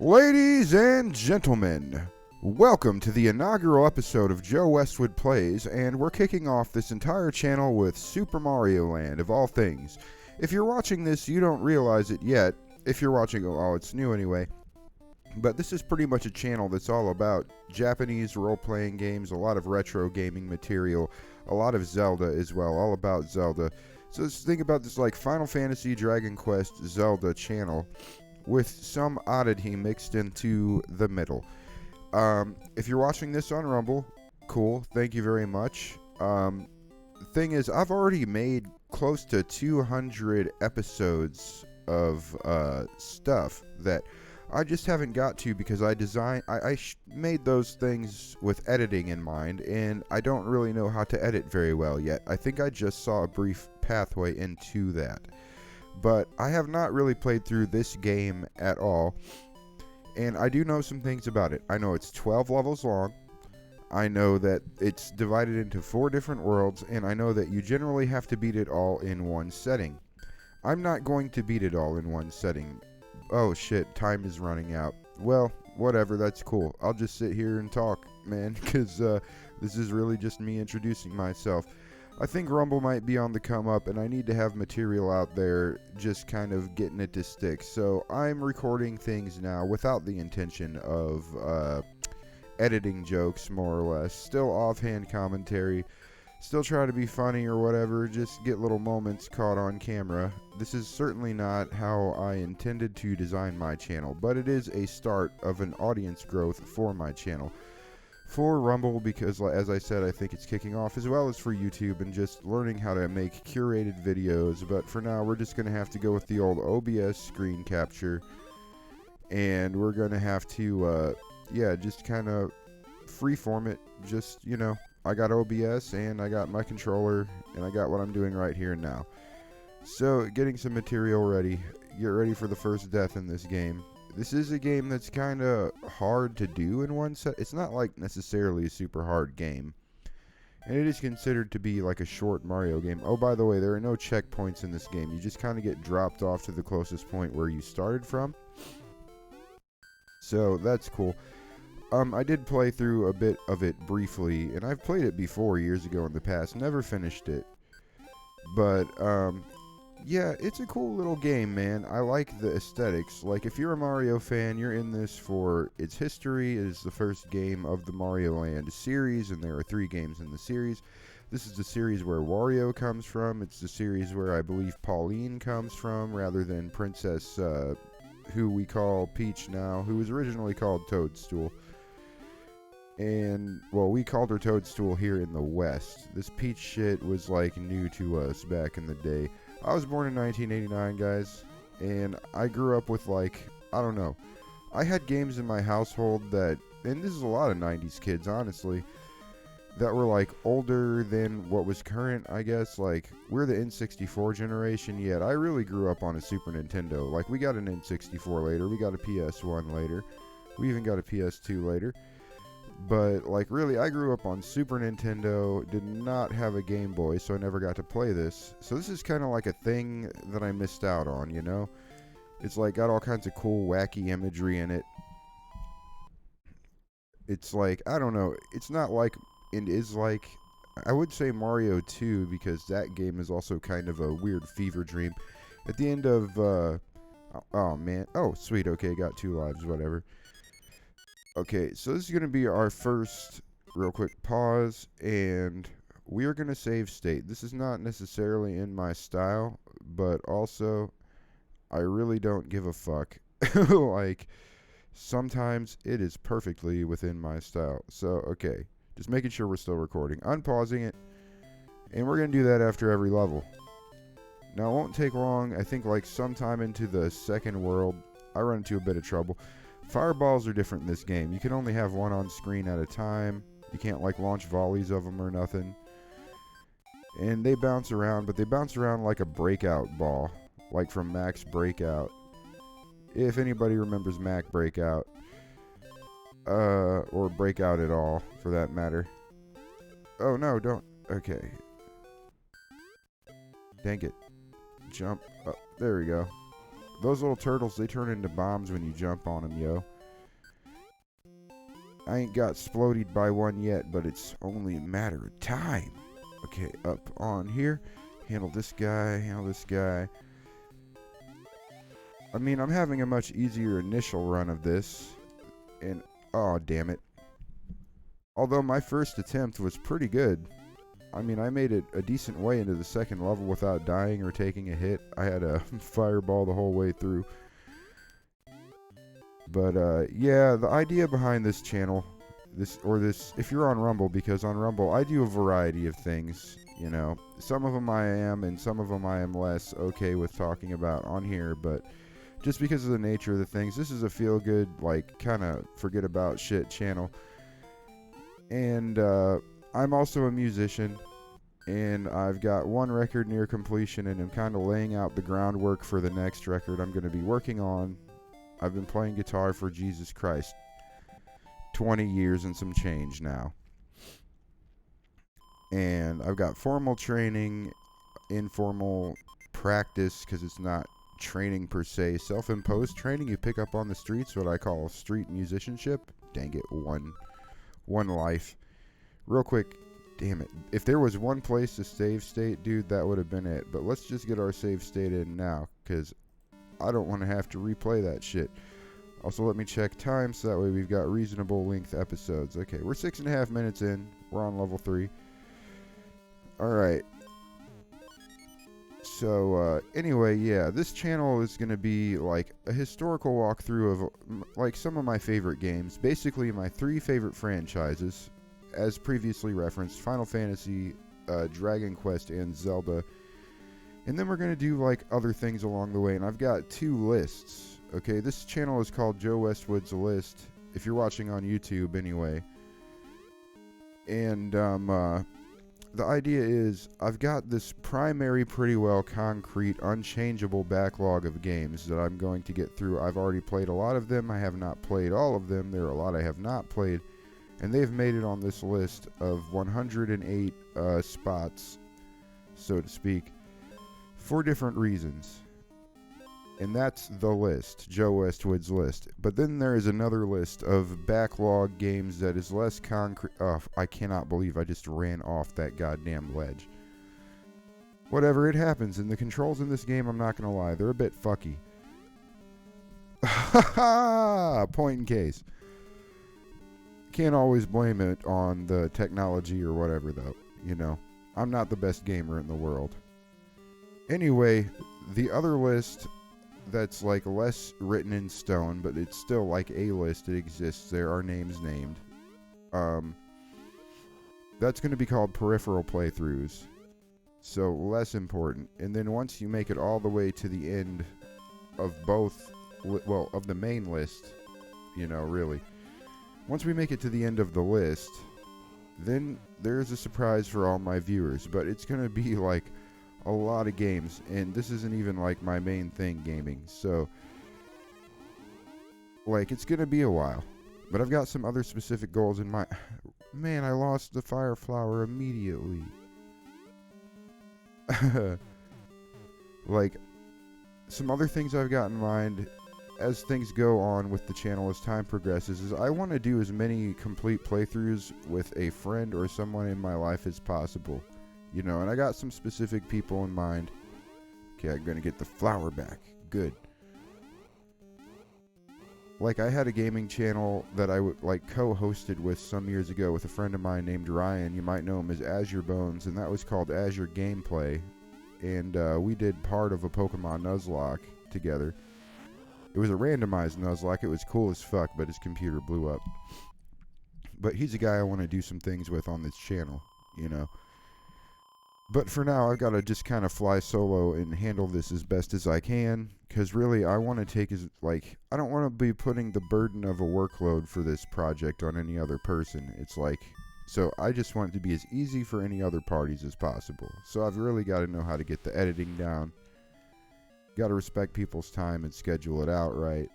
Ladies and gentlemen, welcome to the inaugural episode of Joe Westwood Plays, and we're kicking off this entire channel with Super Mario Land, of all things. If you're watching this, you don't realize it yet. If you're watching, oh, it's new anyway. But this is pretty much a channel that's all about Japanese role-playing games, a lot of retro gaming material, a lot of Zelda as well, all about Zelda. So let's think about this like Final Fantasy, Dragon Quest, Zelda channel, with some oddity mixed into the middle. If you're watching this on Rumble, cool, thank you very much. The thing is, I've already made close to 200 episodes of stuff that I just haven't got to because I made those things with editing in mind, and I don't really know how to edit very well yet. I think I just saw a brief pathway into that. But I have not really played through this game at all, and I do know some things about it. I know it's 12 levels long, I know that it's divided into 4 different worlds, and I know that you generally have to beat it all in one setting. I'm not going to beat it all in one setting. Oh shit, time is running out. Well, whatever, that's cool. I'll just sit here and talk, man, because this is really just me introducing myself. I think Rumble might be on the come up, and I need to have material out there just kind of getting it to stick. So I'm recording things now without the intention of editing jokes, more or less. Still offhand commentary, still try to be funny or whatever, just get little moments caught on camera. This is certainly not how I intended to design my channel, but it is a start of an audience growth for my channel. For Rumble, because as I said, I think it's kicking off, as well as for YouTube and just learning how to make curated videos. But for now, we're just going to have to go with the old OBS screen capture, and we're going to have to, just kind of freeform it. Just, I got OBS, and I got my controller, and I got what I'm doing right here and now. So, getting some material ready. Get ready for the first death in this game. This is a game that's kind of hard to do in one set. It's not like necessarily a super hard game. And it is considered to be like a short Mario game. Oh, by the way, there are no checkpoints in this game. You just kind of get dropped off to the closest point where you started from. So, that's cool. I did play through a bit of it briefly, and I've played it before years ago in the past. Never finished it. But, yeah, it's a cool little game, man. I like the aesthetics. Like, if you're a Mario fan, you're in this for its history. It is the first game of the Mario Land series, and there are 3 games in the series. This is the series where Wario comes from. It's the series where I believe Pauline comes from, rather than Princess, who we call Peach now, who was originally called Toadstool. And, well, we called her Toadstool here in the West. This Peach shit was, like, new to us back in the day. I was born in 1989, guys, and I grew up with, like, I don't know. I had games in my household that, and this is a lot of 90s kids, honestly, that were, like, older than what was current, I guess. Like, we're the N64 generation, yet I really grew up on a Super Nintendo. Like, we got an N64 later, we got a PS1 later, we even got a PS2 later. But, like, really, I grew up on Super Nintendo, did not have a Game Boy, so I never got to play this. So this is kind of like a thing that I missed out on, you know? It's, like, got all kinds of cool, wacky imagery in it. It's, like, I don't know, it's not like, it is like, I would say Mario 2, because that game is also kind of a weird fever dream. At the end of, oh, man, oh, sweet, okay, got 2 lives, whatever. Okay, so this is going to be our first real quick pause, and we are going to save state. This is not necessarily in my style, but also, I really don't give a fuck. Like, sometimes it is perfectly within my style. So, okay, just making sure we're still recording. Unpausing it, and we're going to do that after every level. Now, it won't take long. I think, like, sometime into the second world, I run into a bit of trouble. Fireballs are different in this game. You can only have one on screen at a time. You can't, like, launch volleys of them or nothing. And they bounce around, but they bounce around like a breakout ball, like from Mac's Breakout. If anybody remembers Mac Breakout, or Breakout at all, for that matter. Oh, no, don't. Okay. Dang it. Jump up. There we go. Those little turtles, they turn into bombs when you jump on them, yo. I ain't got exploded by one yet, but it's only a matter of time. Okay, up on here. Handle this guy, handle this guy. I mean, I'm having a much easier initial run of this. And, oh, damn it. Although my first attempt was pretty good. I mean, I made it a decent way into the second level without dying or taking a hit. I had a fireball the whole way through. But, yeah, the idea behind this channel, if you're on Rumble, because on Rumble I do a variety of things, you know. Some of them I am, and some of them I am less okay with talking about on here, but just because of the nature of the things, this is a feel-good, like, kind of forget-about-shit channel. And, I'm also a musician, and I've got one record near completion, and I'm kind of laying out the groundwork for the next record I'm going to be working on. I've been playing guitar for Jesus Christ 20 years and some change now. And I've got formal training, informal practice, because it's not training per se. Self-imposed training you pick up on the streets, what I call street musicianship. Dang it, one life. Real quick, damn it. If there was one place to save state, dude, that would have been it. But let's just get our save state in now, because I don't want to have to replay that shit. Also, let me check time so that way we've got reasonable length episodes. Okay, we're 6.5 minutes in. We're on level 3. Alright. So, anyway, yeah, this channel is going to be like a historical walkthrough of like some of my favorite games. Basically, my 3 favorite franchises, as previously referenced: Final Fantasy, Dragon Quest, and Zelda. And then we're going to do like other things along the way, and I've got 2 lists. Okay, this channel is called Joe Westwood's List, if you're watching on YouTube anyway. And the idea is I've got this primary, pretty well concrete, unchangeable backlog of games that I'm going to get through. I've already played a lot of them. I have not played all of them. There are a lot I have not played. And they've made it on this list of 108 spots, so to speak, for different reasons. And that's the list, Joe Westwood's List. But then there is another list of backlog games that is less concrete. Oh, I cannot believe I just ran off that goddamn ledge. Whatever, it happens. And the controls in this game, I'm not going to lie, they're a bit fucky. Ha ha! Point in case. Can't always blame it on the technology or whatever, though. You know, I'm not the best gamer in the world. Anyway, the other list that's like less written in stone, but it's still like a list. It exists. There are names named. That's going to be called peripheral playthroughs. So less important. And then once you make it all the way to the end of both, well, of the main list, you know, really. Once we make it to the end of the list, then there's a surprise for all my viewers. But it's going to be like a lot of games, and this isn't even like my main thing, gaming, so like it's gonna be a while, but I've got some other specific goals in mind. Man, I lost the fire flower immediately. Like some other things I've got in mind as things go on with the channel as time progresses is I want to do as many complete playthroughs with a friend or someone in my life as possible. You know, and I got some specific people in mind. Okay, I'm going to get the flower back. Good. Like, I had a gaming channel that I co-hosted with some years ago with a friend of mine named Ryan. You might know him as Azure Bones, and that was called Azure Gameplay. And we did part of a Pokemon Nuzlocke together. It was a randomized Nuzlocke. It was cool as fuck, but his computer blew up. But he's a guy I want to do some things with on this channel, you know. But for now, I've got to just kind of fly solo and handle this as best as I can. Because really, I want to take I don't want to be putting the burden of a workload for this project on any other person. It's like, so I just want it to be as easy for any other parties as possible. So I've really got to know how to get the editing down. Got to respect people's time and schedule it out right.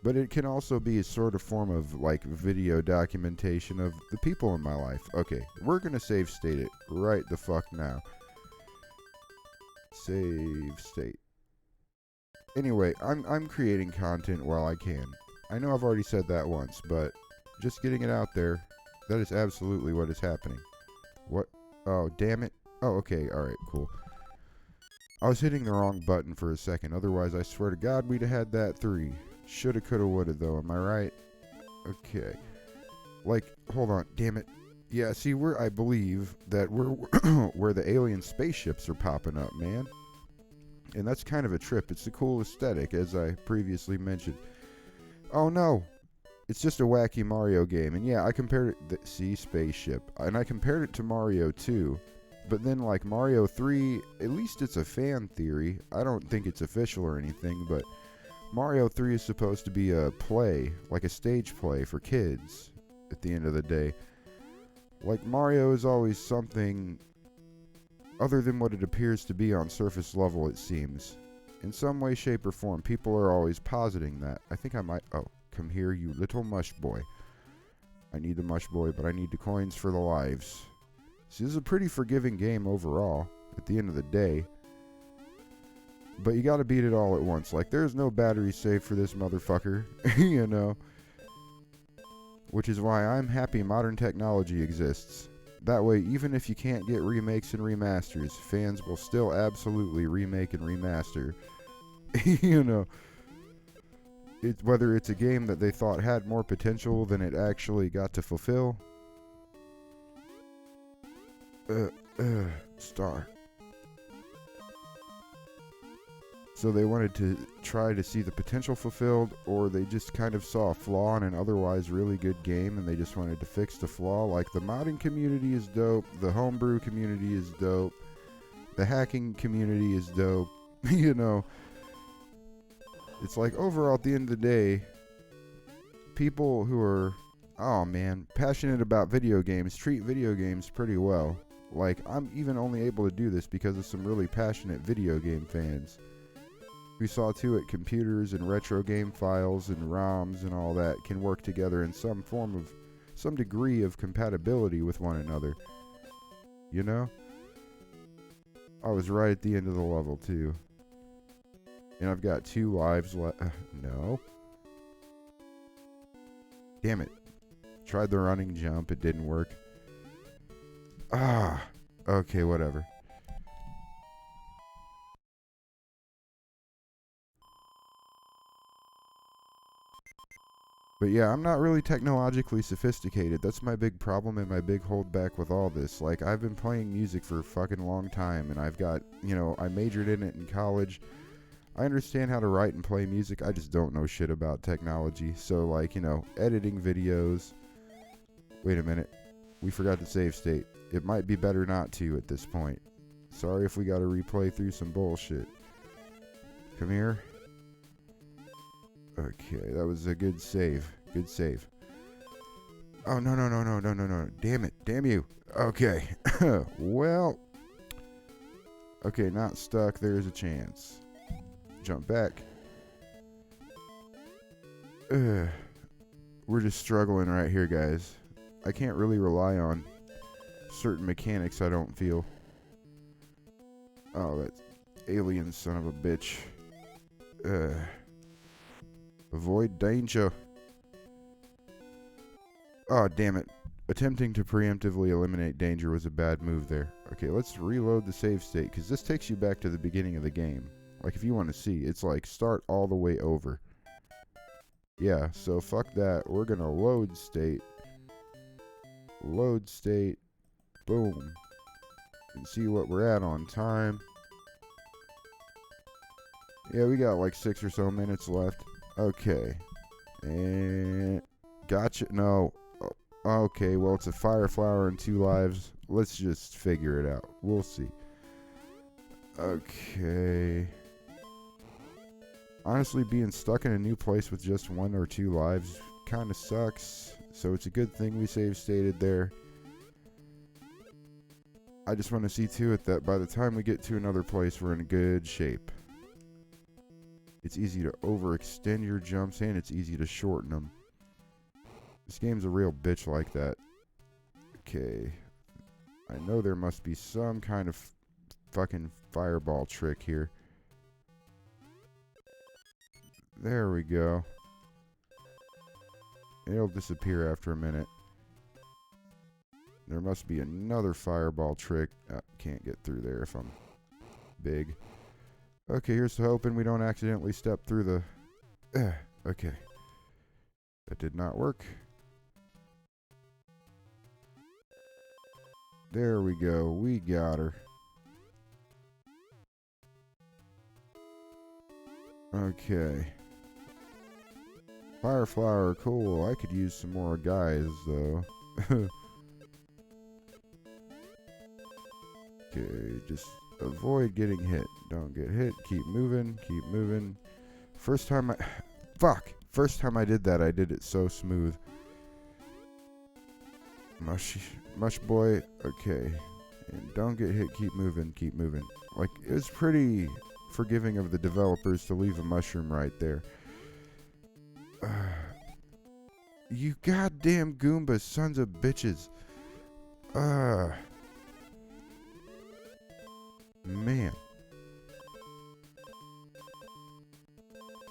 But it can also be a sort of form of, like, video documentation of the people in my life. Okay, we're going to save state it right the fuck now. Save state. Anyway, I'm creating content while I can. I know I've already said that once, but just getting it out there, that is absolutely what is happening. What? Oh, damn it. Oh, okay, alright, cool. I was hitting the wrong button for a second, otherwise I swear to God we'd have had that 3. Shoulda, coulda, woulda though, am I right? Okay. Like, hold on, damn it. Yeah, see, I believe that we're where the alien spaceships are popping up, man. And that's kind of a trip. It's a cool aesthetic, as I previously mentioned. Oh no, it's just a wacky Mario game. And yeah, I compared it, see, spaceship. And I compared it to Mario 2. But then, like, Mario 3, at least it's a fan theory. I don't think it's official or anything, but Mario 3 is supposed to be a play, like a stage play for kids at the end of the day. Like, Mario is always something other than what it appears to be on surface level, it seems. In some way, shape, or form, people are always positing that. I think I might... Oh, come here, you little mush boy. I need the mush boy, but I need the coins for the lives. See, this is a pretty forgiving game overall, at the end of the day. But you gotta beat it all at once. Like, there's no battery save for this motherfucker, you know. Which is why I'm happy modern technology exists. That way, even if you can't get remakes and remasters, fans will still absolutely remake and remaster. You know, whether it's a game that they thought had more potential than it actually got to fulfill. Star. So they wanted to try to see the potential fulfilled, or they just kind of saw a flaw in an otherwise really good game and they just wanted to fix the flaw. Like, the modding community is dope, the homebrew community is dope, the hacking community is dope. You know, it's like, overall, at the end of the day, people who are, oh man, passionate about video games treat video games pretty well. Like, I'm even only able to do this because of some really passionate video game fans. We saw to it computers and retro game files and ROMs and all that can work together in some degree of compatibility with one another. You know? I was right at the end of the level too. And I've got 2 lives left. No. Damn it. Tried the running jump, it didn't work. Ah. Okay, whatever. But yeah, I'm not really technologically sophisticated. That's my big problem and my big holdback with all this. Like, I've been playing music for a fucking long time, and I've got, you know, I majored in it in college. I understand how to write and play music. I just don't know shit about technology. So, like, you know, editing videos. Wait a minute. We forgot the save state. It might be better not to at this point. Sorry if we gotta replay through some bullshit. Come here. Okay, that was a good save. Good save. Oh, no. Damn it. Damn you. Okay. Well. Okay, not stuck. There's a chance. Jump back. We're just struggling right here, guys. I can't really rely on certain mechanics, I don't feel. Oh, that alien son of a bitch. Avoid danger. Oh, damn it. Attempting to preemptively eliminate danger was a bad move there. Okay, let's reload the save state, because this takes you back to the beginning of the game. Like, if you want to see, it's like start all the way over. Yeah, so fuck that. We're going to load state. Load state. Boom. And see what we're at on time. Yeah, we got like 6 or so minutes left. Okay. And gotcha. No. Okay, well, it's a fire flower and 2 lives. Let's just figure it out. We'll see. Okay. Honestly, being stuck in a new place with just 1 or 2 lives kind of sucks. So it's a good thing we save stated there. I just want to see to it that by the time we get to another place, we're in good shape. It's easy to overextend your jumps and it's easy to shorten them. This game's a real bitch like that. Okay. I know there must be some kind of fucking fireball trick here. There we go. It'll disappear after a minute. There must be another fireball trick. Can't get through there if I'm big. Okay, here's to hoping we don't accidentally step through the... okay. That did not work. There we go. We got her. Okay. Fire flower, cool. I could use some more guys, though. Okay, just avoid getting hit. Don't get hit. Keep moving. Keep moving. First time I... Fuck! First time I did that, I did it so smooth. Mush boy. Okay. And don't get hit. Keep moving. Keep moving. Like, it was pretty forgiving of the developers to leave a mushroom right there. You goddamn Goombas, sons of bitches. Man.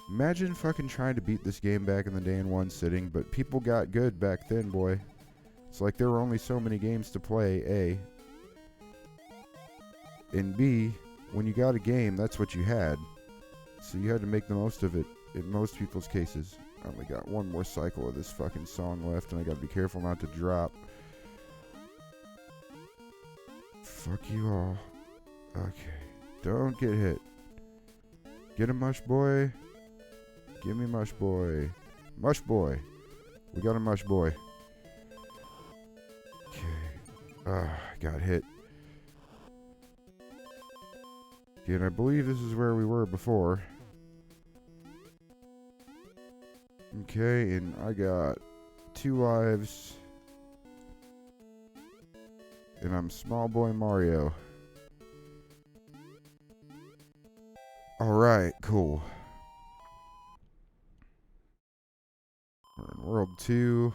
Imagine fucking trying to beat this game back in the day in one sitting, but people got good back then, boy. It's like there were only so many games to play, A. And B, when you got a game, that's what you had. So you had to make the most of it in most people's cases. I only got one more cycle of this fucking song left, and I gotta be careful not to drop. Fuck you all. Okay. Don't get hit. Get a mush boy. Give me mush boy. Mush boy. We got a mush boy. Okay. Got hit. Okay, and I believe this is where we were before. Okay, and I got 2 lives. And I'm small boy Mario. Alright, cool. We're in World 2.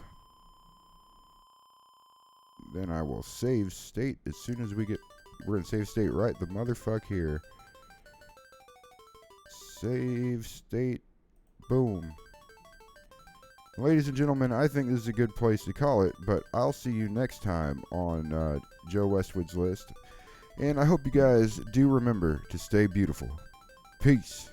Then I will save state as soon as we get... We're in save state right the motherfuck here. Save state. Boom. Ladies and gentlemen, I think this is a good place to call it, but I'll see you next time on Joe Westwood's List. And I hope you guys do remember to stay beautiful. Peace.